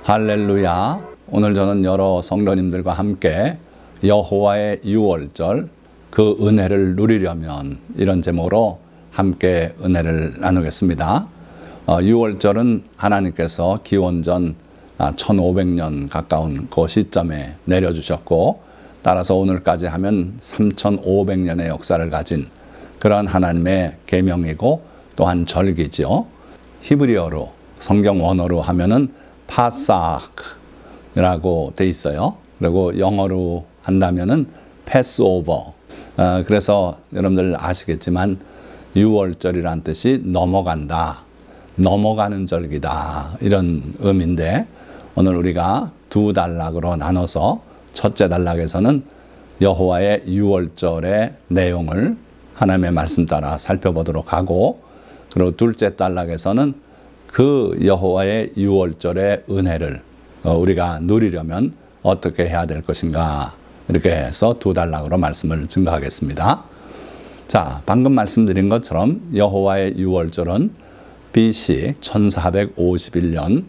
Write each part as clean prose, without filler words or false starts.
할렐루야. 오늘 저는 여러 성도님들과 함께 여호와의 유월절 그 은혜를 누리려면 이런 제목으로 함께 은혜를 나누겠습니다. 유월절은 하나님께서 기원전 1500년 가까운 그 시점에 내려주셨고, 따라서 오늘까지 하면 3500년의 역사를 가진 그런 하나님의 계명이고 또한 절기죠. 히브리어로 성경 원어로 하면은 파사크라고 돼 있어요. 그리고 영어로 한다면은 패스오버. 그래서 여러분들 아시겠지만 유월절이란 뜻이 넘어간다, 넘어가는 절기다, 이런 의미인데, 오늘 우리가 두 단락으로 나눠서 첫째 단락에서는 여호와의 유월절의 내용을 하나님의 말씀 따라 살펴보도록 하고, 그리고 둘째 단락에서는 그 여호와의 유월절의 은혜를 우리가 누리려면 어떻게 해야 될 것인가, 이렇게 해서 두 단락으로 말씀을 증거하겠습니다. 자, 방금 말씀드린 것처럼 여호와의 유월절은 BC 1451년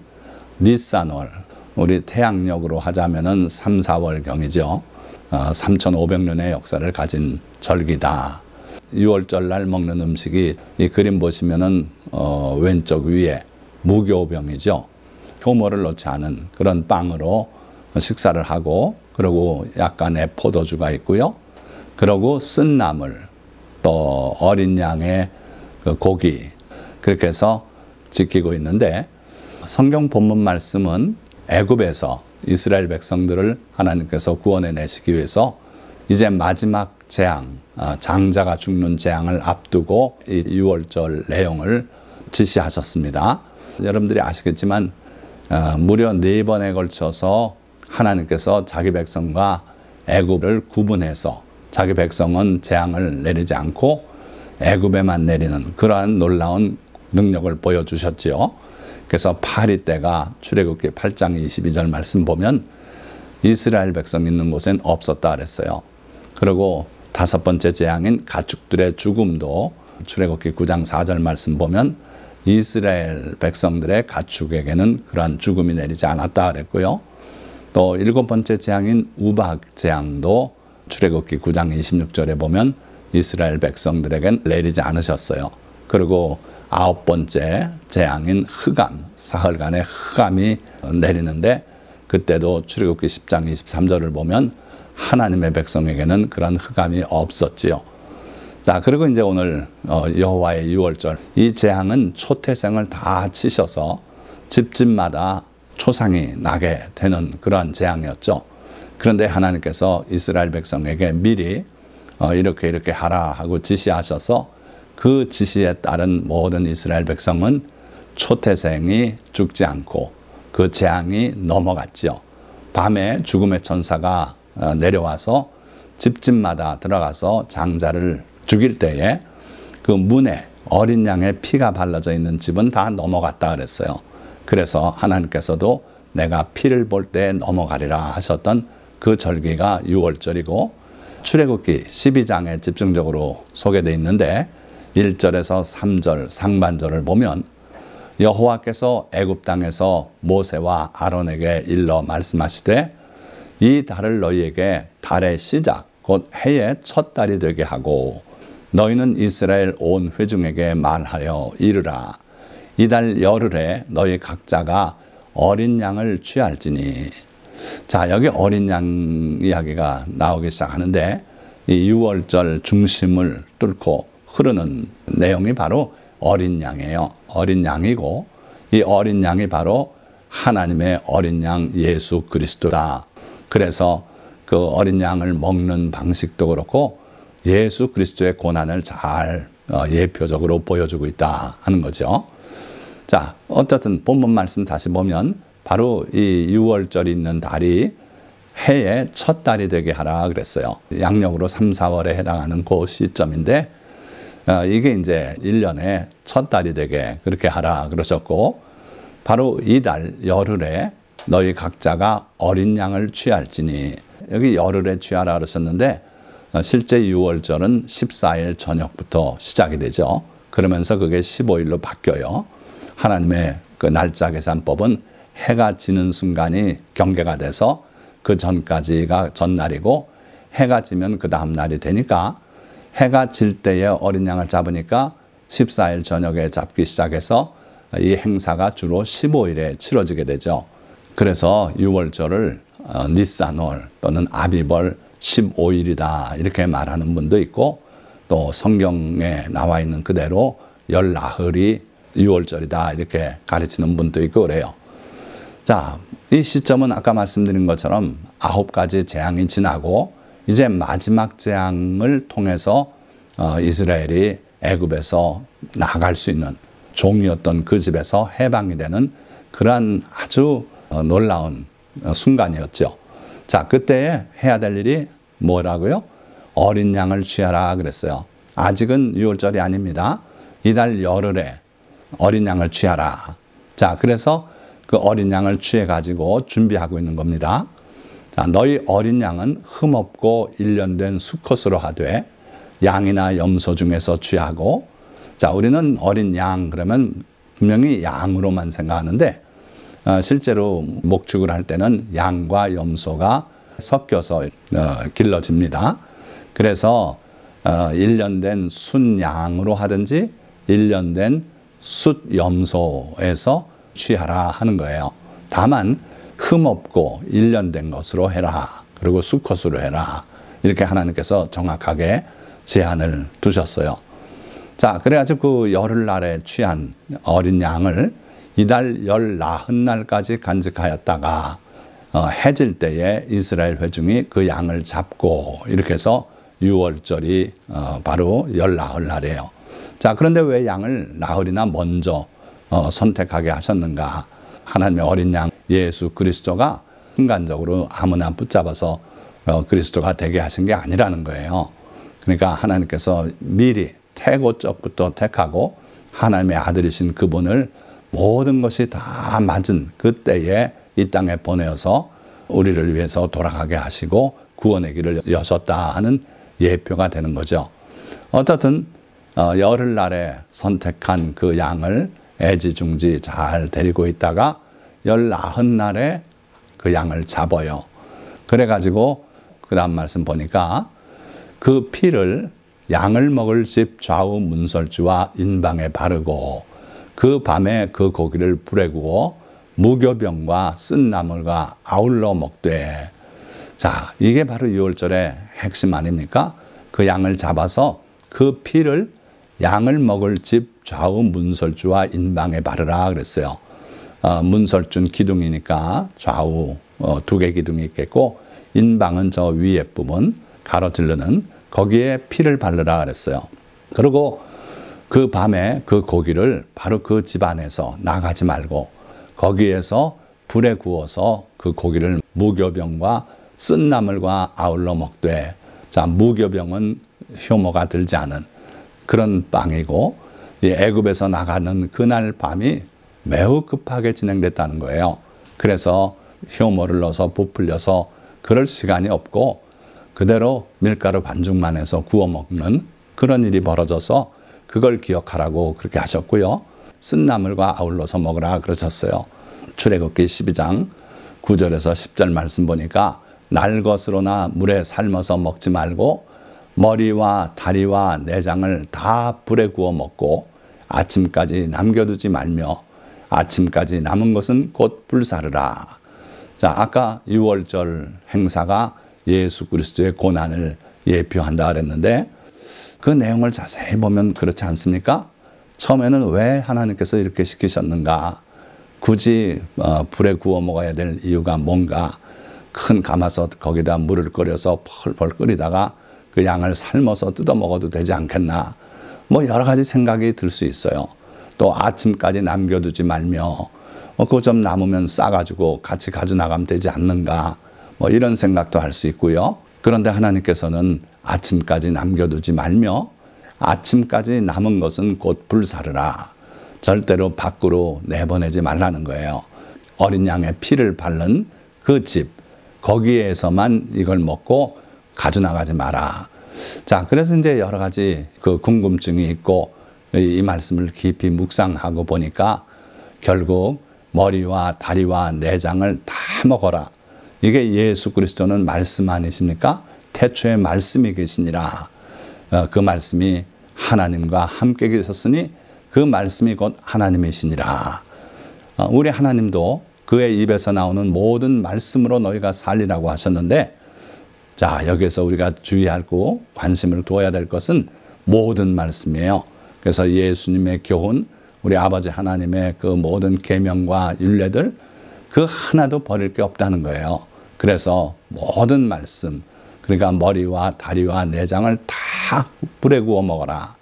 니산월, 우리 태양력으로 하자면은 3, 4월경이죠. 3500년의 역사를 가진 절기다. 유월절날 먹는 음식이, 이 그림 보시면은 왼쪽 위에 무교병이죠. 효모를 넣지 않은 그런 빵으로 식사를 하고, 그리고 약간의 포도주가 있고요. 그리고 쓴 나물, 또 어린 양의 그 고기, 그렇게 해서 지키고 있는데, 성경 본문 말씀은 애굽에서 이스라엘 백성들을 하나님께서 구원해 내시기 위해서 이제 마지막 재앙, 장자가 죽는 재앙을 앞두고 이 유월절 내용을 지시하셨습니다. 여러분들이 아시겠지만 무려 4번에 걸쳐서 하나님께서 자기 백성과 애굽을 구분해서 자기 백성은 재앙을 내리지 않고 애굽에만 내리는 그러한 놀라운 능력을 보여주셨지요. 그래서 파리 때가 출애굽기 8장 22절 말씀 보면 이스라엘 백성 있는 곳엔 없었다 그랬어요. 그리고 5번째 재앙인 가축들의 죽음도 출애굽기 9장 4절 말씀 보면 이스라엘 백성들의 가축에게는 그러한 죽음이 내리지 않았다 그랬고요. 또 7번째 재앙인 우박 재앙도 출애굽기 9장 26절에 보면 이스라엘 백성들에겐 내리지 않으셨어요. 그리고 9번째 재앙인 흑암, 사흘간의 흑암이 내리는데 그때도 출애굽기 10장 23절을 보면 하나님의 백성에게는 그런 흑암이 없었지요. 자, 그리고 이제 오늘 여호와의 유월절, 이 재앙은 초태생을 다 치셔서 집집마다 초상이 나게 되는 그러한 재앙이었죠. 그런데 하나님께서 이스라엘 백성에게 미리 이렇게 하라 하고 지시하셔서 그 지시에 따른 모든 이스라엘 백성은 초태생이 죽지 않고 그 재앙이 넘어갔지요. 밤에 죽음의 천사가 내려와서 집집마다 들어가서 장자를 죽일 때에 그 문에 어린 양의 피가 발라져 있는 집은 다 넘어갔다 그랬어요. 그래서 하나님께서도 내가 피를 볼 때 넘어가리라 하셨던 그 절기가 유월절이고, 출애굽기 12장에 집중적으로 소개되어 있는데 1절에서 3절 상반절을 보면 여호와께서 애굽 땅에서 모세와 아론에게 일러 말씀하시되 이 달을 너희에게 달의 시작 곧 해의 첫 달이 되게 하고 너희는 이스라엘 온 회중에게 말하여 이르라. 이 달 열흘에 너희 각자가 어린 양을 취할지니. 자, 여기 어린 양 이야기가 나오기 시작하는데 이 유월절 중심을 뚫고 흐르는 내용이 바로 어린 양이에요. 어린 양이고, 이 어린 양이 바로 하나님의 어린 양 예수 그리스도다. 그래서 그 어린 양을 먹는 방식도 그렇고 예수 그리스도의 고난을 잘 예표적으로 보여주고 있다 하는 거죠. 자, 어쨌든 본문 말씀 다시 보면 바로 이 유월절이 있는 달이 해의 첫 달이 되게 하라 그랬어요. 양력으로 3, 4월에 해당하는 그 시점인데 이게 이제 1년의 첫 달이 되게 그렇게 하라 그러셨고, 바로 이 달 열흘에 너희 각자가 어린 양을 취할지니, 여기 열흘에 취하라 그러셨는데 실제 유월절은 14일 저녁부터 시작이 되죠. 그러면서 그게 15일로 바뀌어요. 하나님의 그 날짜 계산법은 해가 지는 순간이 경계가 돼서 그 전까지가 전날이고 해가 지면 그 다음 날이 되니까 해가 질 때에 어린 양을 잡으니까 14일 저녁에 잡기 시작해서 이 행사가 주로 15일에 치러지게 되죠. 그래서 유월절을 니산월 또는 아비벌 15일이다 이렇게 말하는 분도 있고 또 성경에 나와 있는 그대로 열 나흘이 유월절이다 이렇게 가르치는 분도 있고 그래요. 자, 이 시점은 아까 말씀드린 것처럼 9가지 재앙이 지나고 이제 마지막 재앙을 통해서 이스라엘이 애굽에서 나갈 수 있는 종이었던 그 집에서 해방이 되는 그러한 아주 놀라운 순간이었죠. 자, 그때에 해야 될 일이 뭐라고요? 어린 양을 취하라 그랬어요. 아직은 유월절이 아닙니다. 이달 열흘에 어린 양을 취하라. 자, 그래서 그 어린 양을 취해 가지고 준비하고 있는 겁니다. 자, 너희 어린 양은 흠없고 일련된 수컷으로 하되 양이나 염소 중에서 취하고, 자, 우리는 어린 양 그러면 분명히 양으로만 생각하는데 실제로 목축을 할 때는 양과 염소가 섞여서 길러집니다. 그래서 일련된 순양으로 하든지 일련된 숫염소에서 취하라 하는 거예요. 다만 흠없고 일련된 것으로 해라. 그리고 수컷으로 해라. 이렇게 하나님께서 정확하게 제한을 두셨어요. 자, 그래가지고 그 열흘날에 취한 어린 양을 이달 열 나흔날까지 간직하였다가 해질 때에 이스라엘 회중이 그 양을 잡고 이렇게 해서 유월절이 바로 열 나흘날이에요. 자, 그런데 왜 양을 나흘이나 먼저 선택하게 하셨는가? 하나님의 어린 양 예수 그리스도가 순간적으로 아무나 붙잡아서 그리스도가 되게 하신 게 아니라는 거예요. 그러니까 하나님께서 미리 태고적부터 택하고 하나님의 아들이신 그분을 모든 것이 다 맞은 그때에 이 땅에 보내어서 우리를 위해서 돌아가게 하시고 구원의 길을 여셨다 하는 예표가 되는 거죠. 어떻든 열흘날에 선택한 그 양을 애지중지 잘 데리고 있다가 열 나흔날에 그 양을 잡아요. 그래가지고 그 다음 말씀 보니까 그 피를 양을 먹을 집 좌우 문설주와 인방에 바르고 그 밤에 그 고기를 불에 구워 무교병과 쓴 나물과 아울러 먹되. 자, 이게 바로 유월절의 핵심 아닙니까? 그 양을 잡아서 그 피를 양을 먹을 집 좌우 문설주와 인방에 바르라 그랬어요. 문설주는 기둥이니까 좌우 두 개 기둥이 있겠고 인방은 저 위에 부분 가로질르는 거기에 피를 바르라 그랬어요. 그리고 그 밤에 그 고기를 바로 그 집 안에서 나가지 말고 거기에서 불에 구워서 그 고기를 무교병과 쓴 나물과 아울러 먹되. 자, 무교병은 효모가 들지 않은 그런 빵이고 이 애굽에서 나가는 그날 밤이 매우 급하게 진행됐다는 거예요. 그래서 효모를 넣어서 부풀려서 그럴 시간이 없고 그대로 밀가루 반죽만 해서 구워 먹는 그런 일이 벌어져서 그걸 기억하라고 그렇게 하셨고요. 쓴 나물과 아울러서 먹으라 그러셨어요. 출애굽기 12장 9절에서 10절 말씀 보니까 날 것으로나 물에 삶아서 먹지 말고 머리와 다리와 내장을 다 불에 구워 먹고 아침까지 남겨두지 말며 아침까지 남은 것은 곧 불사르라. 자, 아까 유월절 행사가 예수 그리스도의 고난을 예표한다 그랬는데 그 내용을 자세히 보면 그렇지 않습니까? 처음에는 왜 하나님께서 이렇게 시키셨는가? 굳이 불에 구워 먹어야 될 이유가 뭔가? 큰 가마솥 거기다 물을 끓여서 펄펄 끓이다가 그 양을 삶아서 뜯어 먹어도 되지 않겠나? 뭐 여러 가지 생각이 들 수 있어요. 또 아침까지 남겨두지 말며 그거 좀 남으면 싸가지고 같이 가져나가면 되지 않는가? 뭐 이런 생각도 할 수 있고요. 그런데 하나님께서는 아침까지 남겨두지 말며 아침까지 남은 것은 곧 불사르라. 절대로 밖으로 내보내지 말라는 거예요. 어린 양의 피를 바른 그 집, 거기에서만 이걸 먹고 가져나가지 마라. 자, 그래서 이제 여러 가지 그 궁금증이 있고 이 말씀을 깊이 묵상하고 보니까 결국 머리와 다리와 내장을 다 먹어라. 이게 예수 그리스도는 말씀 아니십니까? 태초에 말씀이 계시니라. 그 말씀이 하나님과 함께 계셨으니 그 말씀이 곧 하나님이시니라. 우리 하나님도 그의 입에서 나오는 모든 말씀으로 너희가 살리라고 하셨는데, 자, 여기서 우리가 주의하고 관심을 두어야 될 것은 모든 말씀이에요. 그래서 예수님의 교훈, 우리 아버지 하나님의 그 모든 계명과 율례들 그 하나도 버릴 게 없다는 거예요. 그래서 모든 말씀, 그러니까 머리와 다리와 내장을 다 불에 구워 먹어라.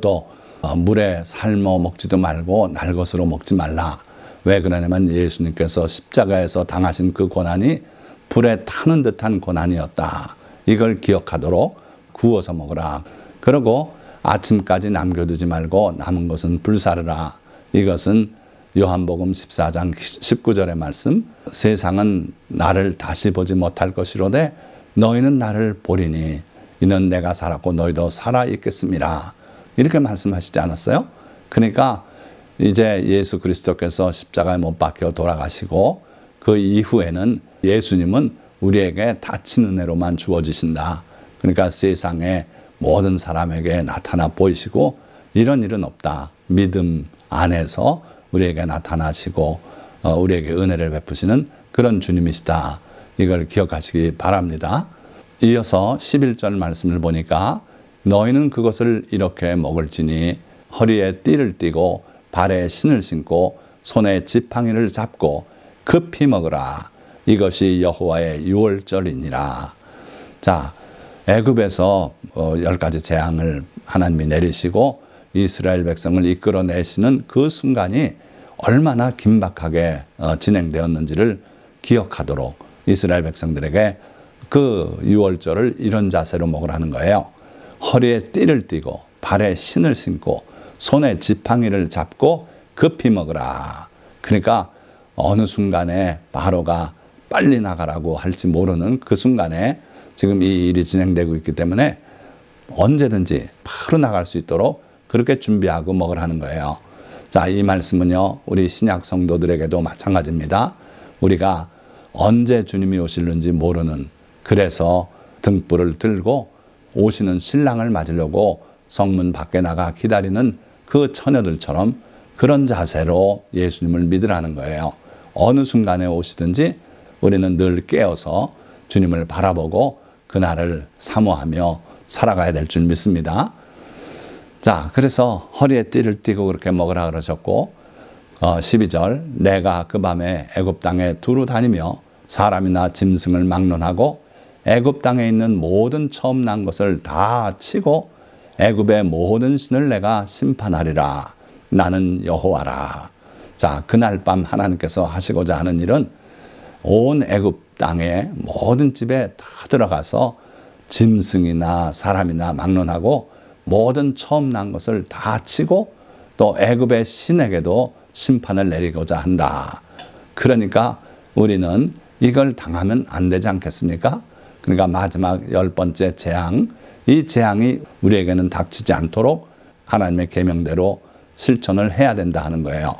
또 물에 삶아 먹지도 말고 날 것으로 먹지 말라. 왜 그러냐면 예수님께서 십자가에서 당하신 그 고난이 불에 타는 듯한 고난이었다. 이걸 기억하도록 구워서 먹으라. 그리고 아침까지 남겨두지 말고 남은 것은 불사르라. 이것은 요한복음 14장 19절의 말씀. 세상은 나를 다시 보지 못할 것이로되 너희는 나를 보리니 이는 내가 살았고 너희도 살아 있겠습니다. 이렇게 말씀하시지 않았어요? 그러니까 이제 예수 그리스도께서 십자가에 못 박혀 돌아가시고 그 이후에는 예수님은 우리에게 다친 은혜로만 주어지신다. 그러니까 세상에 모든 사람에게 나타나 보이시고 이런 일은 없다. 믿음 안에서 우리에게 나타나시고 우리에게 은혜를 베푸시는 그런 주님이시다. 이걸 기억하시기 바랍니다. 이어서 11절 말씀을 보니까 너희는 그것을 이렇게 먹을지니 허리에 띠를 띠고 발에 신을 신고 손에 지팡이를 잡고 급히 먹으라. 이것이 여호와의 유월절이니라. 자, 애굽에서 10가지 재앙을 하나님이 내리시고 이스라엘 백성을 이끌어내시는 그 순간이 얼마나 긴박하게 진행되었는지를 기억하도록 이스라엘 백성들에게 그 유월절을 이런 자세로 먹으라는 거예요. 허리에 띠를 띠고 발에 신을 신고 손에 지팡이를 잡고 급히 먹으라. 그러니까 어느 순간에 바로가 빨리 나가라고 할지 모르는 그 순간에 지금 이 일이 진행되고 있기 때문에 언제든지 바로 나갈 수 있도록 그렇게 준비하고 먹으라는 거예요. 자, 이 말씀은요, 우리 신약 성도들에게도 마찬가지입니다. 우리가 언제 주님이 오실는지 모르는, 그래서 등불을 들고 오시는 신랑을 맞으려고 성문 밖에 나가 기다리는 그 처녀들처럼 그런 자세로 예수님을 믿으라는 거예요. 어느 순간에 오시든지 우리는 늘 깨어서 주님을 바라보고 그날을 사모하며 살아가야 될 줄 믿습니다. 자, 그래서 허리에 띠를 띠고 그렇게 먹으라 그러셨고 12절 내가 그 밤에 애굽 땅에 두루 다니며 사람이나 짐승을 막론하고 애굽 땅에 있는 모든 처음 난 것을 다 치고 애굽의 모든 신을 내가 심판하리라. 나는 여호와라. 자, 그날 밤 하나님께서 하시고자 하는 일은 온 애굽 땅에 모든 집에 다 들어가서 짐승이나 사람이나 막론하고 모든 처음 난 것을 다 치고 또 애굽의 신에게도 심판을 내리고자 한다. 그러니까 우리는 이걸 당하면 안 되지 않겠습니까? 그러니까 마지막 10번째 재앙, 이 재앙이 우리에게는 닥치지 않도록 하나님의 계명대로 실천을 해야 된다 하는 거예요.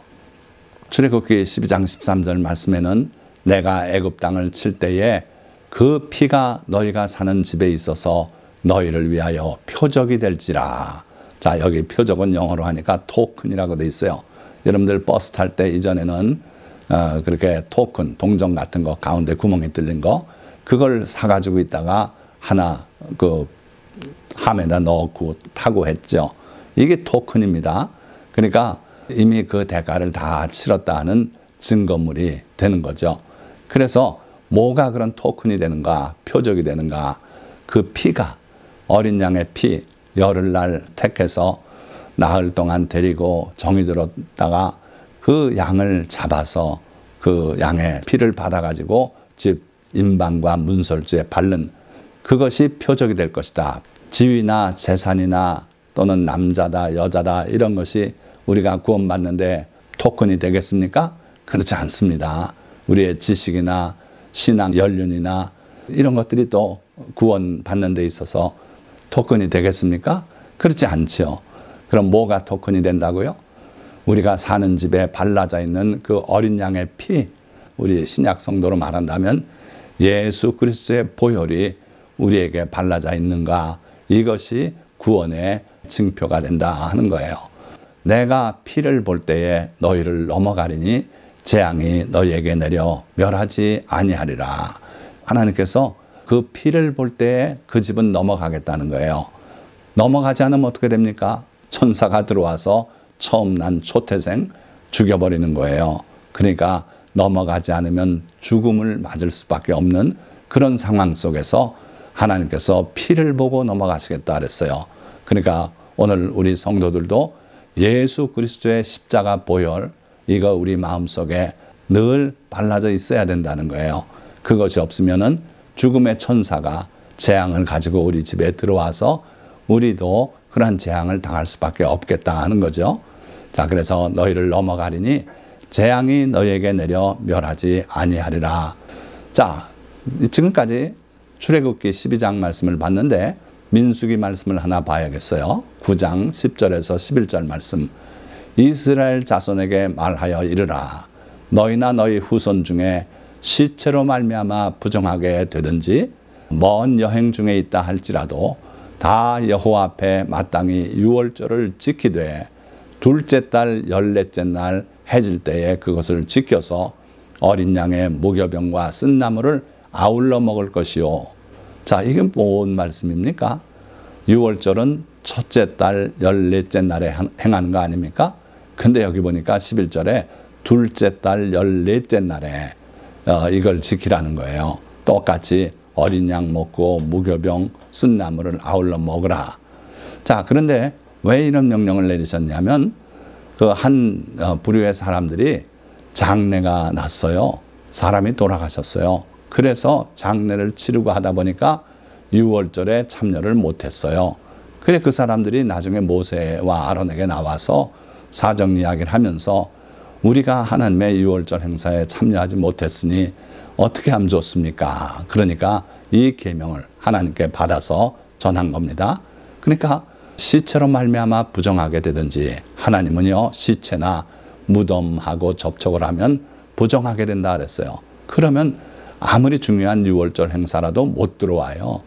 출애굽기 12장 13절 말씀에는 내가 애굽 땅을 칠 때에 그 피가 너희가 사는 집에 있어서 너희를 위하여 표적이 될지라. 자, 여기 표적은 영어로 하니까 토큰이라고 돼 있어요. 여러분들 버스 탈 때 이전에는 그렇게 토큰, 동전 같은 거 가운데 구멍이 뚫린 거, 그걸 사가지고 있다가 하나 그 함에다 넣고 타고 했죠. 이게 토큰입니다. 그러니까 이미 그 대가를 다 치렀다 하는 증거물이 되는 거죠. 그래서 뭐가 그런 토큰이 되는가, 표적이 되는가? 그 피가, 어린 양의 피, 열흘날 택해서 나흘 동안 데리고 정이 들었다가 그 양을 잡아서 그 양의 피를 받아가지고 집 인방과 문설주에 바른 그것이 표적이 될 것이다. 지위나 재산이나 또는 남자다, 여자다 이런 것이 우리가 구원받는데 토큰이 되겠습니까? 그렇지 않습니다. 우리의 지식이나 신앙 연륜이나 이런 것들이 또 구원받는 데 있어서 토큰이 되겠습니까? 그렇지 않죠. 그럼 뭐가 토큰이 된다고요? 우리가 사는 집에 발라져 있는 그 어린 양의 피, 우리 신약 성도로 말한다면 예수 그리스도의 보혈이 우리에게 발라져 있는가, 이것이 구원의 증표가 된다 하는 거예요. 내가 피를 볼 때에 너희를 넘어가리니 재앙이 너희에게 내려 멸하지 아니하리라. 하나님께서 그 피를 볼 때에 그 집은 넘어가겠다는 거예요. 넘어가지 않으면 어떻게 됩니까? 천사가 들어와서 처음 난 초태생 죽여버리는 거예요. 그러니까 넘어가지 않으면 죽음을 맞을 수밖에 없는 그런 상황 속에서 하나님께서 피를 보고 넘어가시겠다 그랬어요. 그러니까 오늘 우리 성도들도 예수 그리스도의 십자가 보혈, 이거 우리 마음속에 늘 발라져 있어야 된다는 거예요. 그것이 없으면은 죽음의 천사가 재앙을 가지고 우리 집에 들어와서 우리도 그러한 재앙을 당할 수밖에 없겠다 하는 거죠. 자, 그래서 너희를 넘어가리니 재앙이 너희에게 내려 멸하지 아니하리라. 자, 지금까지 출애굽기 12장 말씀을 봤는데 민수기 말씀을 하나 봐야겠어요. 9장 10절에서 11절 말씀. 이스라엘 자손에게 말하여 이르라. 너희나 너희 후손 중에 시체로 말미암아 부정하게 되든지 먼 여행 중에 있다 할지라도 다 여호와 앞에 마땅히 유월절을 지키되 둘째 달 14째 날 해질 때에 그것을 지켜서 어린 양의 무교병과 쓴나물을 아울러 먹을 것이요. 자, 이게 뭔 말씀입니까? 유월절은 첫째 달 14째 날에 행하는 거 아닙니까? 근데 여기 보니까 11절에 둘째 달 14째 날에 이걸 지키라는 거예요. 똑같이 어린 양 먹고 무교병 쓴나물을 아울러 먹으라. 자, 그런데 왜 이런 명령을 내리셨냐면 그 한 부류의 사람들이 장례가 났어요. 사람이 돌아가셨어요. 그래서 장례를 치르고 하다 보니까 유월절에 참여를 못했어요. 그래 그 사람들이 나중에 모세와 아론에게 나와서 사정 이야기를 하면서 우리가 하나님의 유월절 행사에 참여하지 못했으니 어떻게 하면 좋습니까? 그러니까 이 계명을 하나님께 받아서 전한 겁니다. 그러니까 시체로 말미암아 부정하게 되든지 하나님은요 시체나 무덤하고 접촉을 하면 부정하게 된다 그랬어요. 그러면 아무리 중요한 유월절 행사라도 못 들어와요.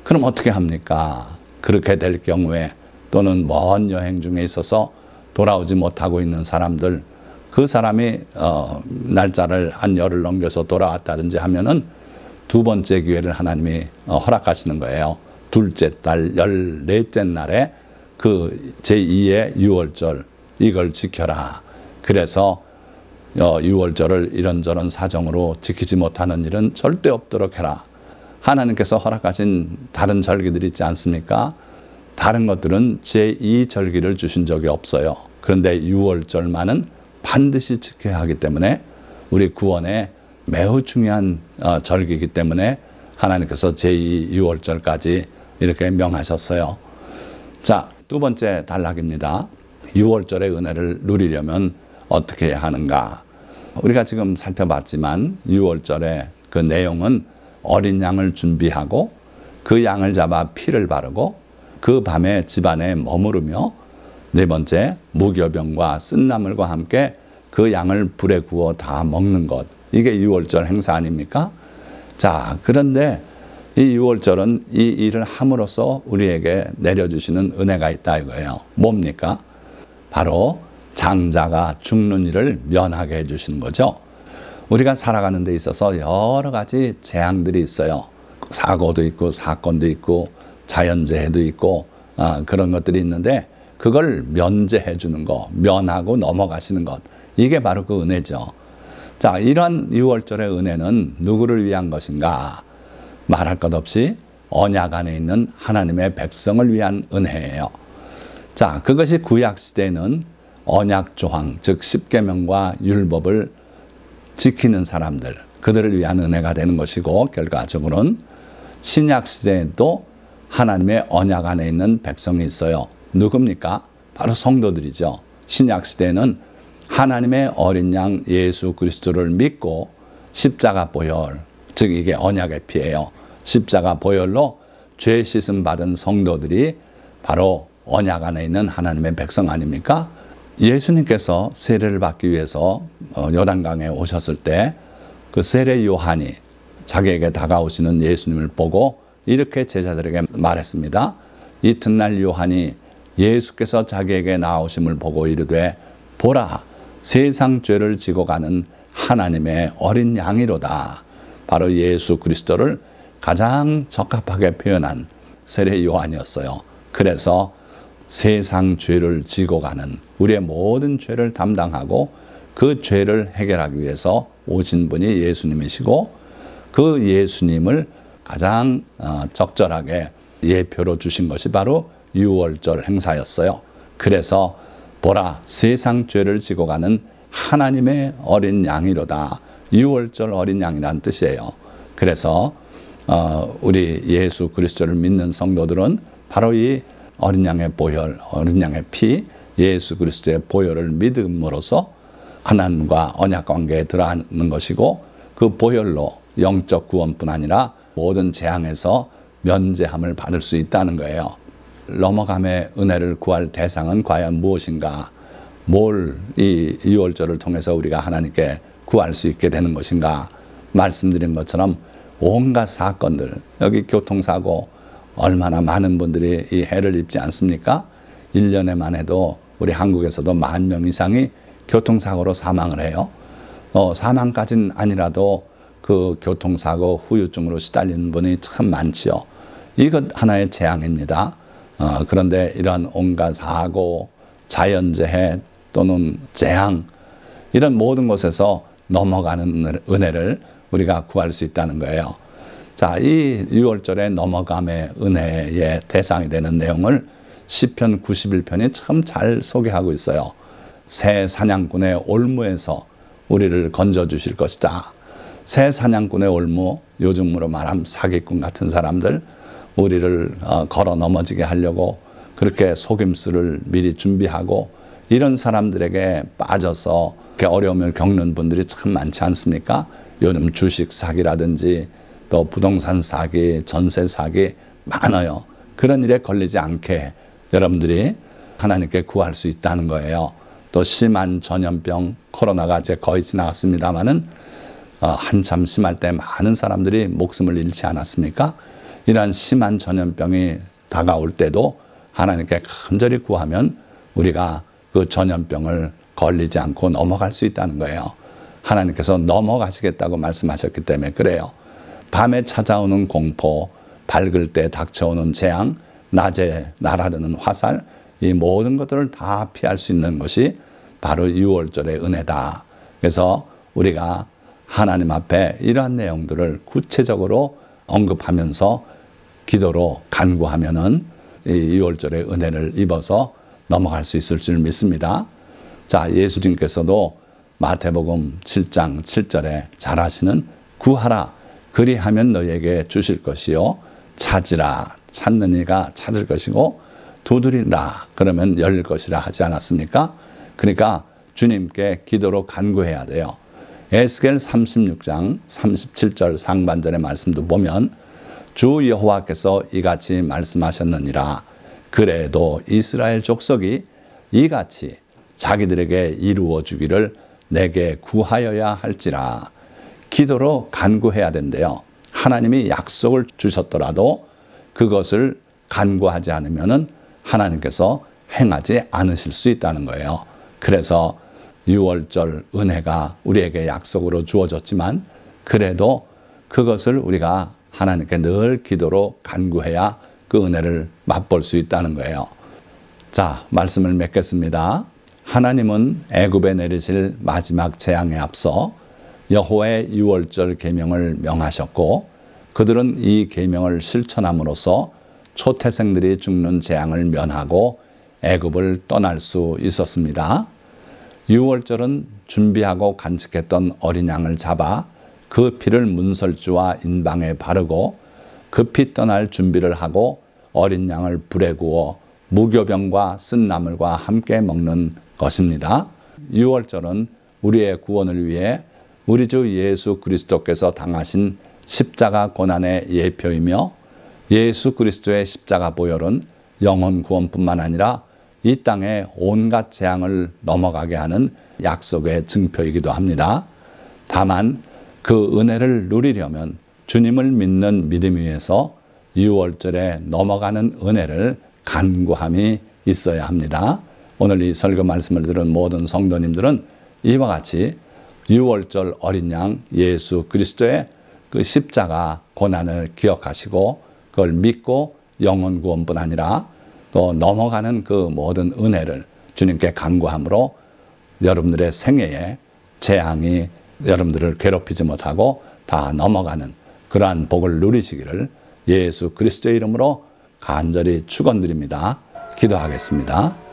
그럼 어떻게 합니까? 그렇게 될 경우에 또는 먼 여행 중에 있어서 돌아오지 못하고 있는 사람들, 그 사람이 날짜를 한 열흘 넘겨서 돌아왔다든지 하면은 두 번째 기회를 하나님이 허락하시는 거예요. 둘째 달 14째 날에 그 제2의 유월절 이걸 지켜라. 그래서 유월절을 이런저런 사정으로 지키지 못하는 일은 절대 없도록 해라. 하나님께서 허락하신 다른 절기들이 있지 않습니까? 다른 것들은 제2절기를 주신 적이 없어요. 그런데 유월절만은 반드시 지켜야 하기 때문에 우리 구원에 매우 중요한 절기이기 때문에 하나님께서 제2 유월절까지 이렇게 명하셨어요. 자, 두 번째 단락입니다. 유월절의 은혜를 누리려면 어떻게 해야 하는가? 우리가 지금 살펴봤지만 유월절의 그 내용은 어린 양을 준비하고 그 양을 잡아 피를 바르고 그 밤에 집안에 머무르며 네 번째 무교병과 쓴나물과 함께 그 양을 불에 구워 다 먹는 것. 이게 유월절 행사 아닙니까? 자, 그런데 이 유월절은 이 일을 함으로써 우리에게 내려주시는 은혜가 있다 이거예요. 뭡니까? 바로 장자가 죽는 일을 면하게 해주시는 거죠. 우리가 살아가는 데 있어서 여러 가지 재앙들이 있어요. 사고도 있고 사건도 있고 자연재해도 있고 그런 것들이 있는데 그걸 면제해 주는 거, 면하고 넘어가시는 것, 이게 바로 그 은혜죠. 자, 이러한 유월절의 은혜는 누구를 위한 것인가? 말할 것 없이 언약 안에 있는 하나님의 백성을 위한 은혜예요. 자, 그것이 구약시대에는 언약 조항, 즉 십계명과 율법을 지키는 사람들, 그들을 위한 은혜가 되는 것이고, 결과적으로는 신약시대에도 하나님의 언약 안에 있는 백성이 있어요. 누굽니까? 바로 성도들이죠. 신약시대에는 하나님의 어린 양 예수 그리스도를 믿고 십자가 보혈, 즉 이게 언약의 피예요. 십자가 보혈로 죄 씻음 받은 성도들이 바로 언약 안에 있는 하나님의 백성 아닙니까? 예수님께서 세례를 받기 위해서 요단강에 오셨을 때 그 세례 요한이 자기에게 다가오시는 예수님을 보고 이렇게 제자들에게 말했습니다. 이튿날 요한이 예수께서 자기에게 나오심을 보고 이르되 보라, 세상 죄를 지고 가는 하나님의 어린 양이로다. 바로 예수 그리스도를 가장 적합하게 표현한 세례 요한이었어요. 그래서 세상 죄를 지고 가는, 우리의 모든 죄를 담당하고 그 죄를 해결하기 위해서 오신 분이 예수님이시고, 그 예수님을 가장 적절하게 예표로 주신 것이 바로 유월절 행사였어요. 그래서 보라, 세상 죄를 지고 가는 하나님의 어린 양이로다. 유월절 어린 양이란 뜻이에요. 그래서 우리 예수 그리스도를 믿는 성도들은 바로 이 어린 양의 보혈, 어린 양의 피, 예수 그리스도의 보혈을 믿음으로써 하나님과 언약 관계에 들어가는 것이고, 그 보혈로 영적 구원뿐 아니라 모든 재앙에서 면제함을 받을 수 있다는 거예요. 넘어감의 은혜를 구할 대상은 과연 무엇인가? 뭘 이 유월절을 통해서 우리가 하나님께 구할 수 있게 되는 것인가? 말씀드린 것처럼 온갖 사건들, 여기 교통사고 얼마나 많은 분들이 이 해를 입지 않습니까? 1년에만 해도 우리 한국에서도 10,000명 이상이 교통사고로 사망을 해요. 사망까지는 아니라도 그 교통사고 후유증으로 시달리는 분이 참 많지요. 이것 하나의 재앙입니다. 그런데 이런 온갖 사고, 자연재해 또는 재앙, 이런 모든 것에서 넘어가는 은혜를 우리가 구할 수 있다는 거예요. 자, 이 유월절의 넘어감의 은혜의 대상이 되는 내용을 시편 91편이 참 잘 소개하고 있어요. 새 사냥꾼의 올무에서 우리를 건져주실 것이다. 새 사냥꾼의 올무, 요즘으로 말하면 사기꾼 같은 사람들, 우리를 걸어 넘어지게 하려고 그렇게 속임수를 미리 준비하고, 이런 사람들에게 빠져서 어려움을 겪는 분들이 참 많지 않습니까? 요즘 주식 사기라든지 또 부동산 사기, 전세 사기 많아요. 그런 일에 걸리지 않게 여러분들이 하나님께 구할 수 있다는 거예요. 또 심한 전염병, 코로나가 이제 거의 지나갔습니다마는 한참 심할 때 많은 사람들이 목숨을 잃지 않았습니까? 이러한 심한 전염병이 다가올 때도 하나님께 간절히 구하면 우리가 그 전염병을 걸리지 않고 넘어갈 수 있다는 거예요. 하나님께서 넘어가시겠다고 말씀하셨기 때문에 그래요. 밤에 찾아오는 공포, 밝을 때 닥쳐오는 재앙, 낮에 날아드는 화살, 이 모든 것들을 다 피할 수 있는 것이 바로 유월절의 은혜다. 그래서 우리가 하나님 앞에 이러한 내용들을 구체적으로 언급하면서 기도로 간구하면은 이 유월절의 은혜를 입어서 넘어갈 수 있을 줄 믿습니다. 자, 예수님께서도 마태복음 7장 7절에 잘하시는 구하라, 그리하면 너희에게 주실 것이요, 찾으라, 찾는 이가 찾을 것이고, 두드리라, 그러면 열릴 것이라 하지 않았습니까? 그러니까 주님께 기도로 간구해야 돼요. 에스겔 36장 37절 상반절의 말씀도 보면 주 여호와께서 이같이 말씀하셨느니라. 그래도 이스라엘 족속이 이같이 자기들에게 이루어 주기를 내게 구하여야 할지라. 기도로 간구해야 된대요. 하나님이 약속을 주셨더라도 그것을 간구하지 않으면은 하나님께서 행하지 않으실 수 있다는 거예요. 그래서 유월절 은혜가 우리에게 약속으로 주어졌지만 그래도 그것을 우리가 하나님께 늘 기도로 간구해야 그 은혜를 맛볼 수 있다는 거예요. 자, 말씀을 맺겠습니다. 하나님은 애굽에 내리실 마지막 재앙에 앞서 여호와의 유월절 계명을 명하셨고, 그들은 이 계명을 실천함으로써 초태생들이 죽는 재앙을 면하고 애굽을 떠날 수 있었습니다. 유월절은 준비하고 간직했던 어린 양을 잡아 그 피를 문설주와 인방에 바르고 급히 떠날 준비를 하고 어린 양을 불에 구워 무교병과 쓴 나물과 함께 먹는 것입니다. 유월절은 우리의 구원을 위해 우리 주 예수 그리스도께서 당하신 십자가 고난의 예표이며, 예수 그리스도의 십자가 보혈은 영혼 구원뿐만 아니라 이 땅의 온갖 재앙을 넘어가게 하는 약속의 증표이기도 합니다. 다만 그 은혜를 누리려면 주님을 믿는 믿음 위에서 유월절에 넘어가는 은혜를 간구함이 있어야 합니다. 오늘 이 설교 말씀을 들은 모든 성도님들은 이와 같이 유월절 어린 양 예수 그리스도의 그 십자가 고난을 기억하시고 그걸 믿고 영혼 구원뿐 아니라 또 넘어가는 그 모든 은혜를 주님께 간구함으로 여러분들의 생애에 재앙이 여러분들을 괴롭히지 못하고 다 넘어가는 그러한 복을 누리시기를 예수 그리스도의 이름으로 간절히 축원드립니다. 기도하겠습니다.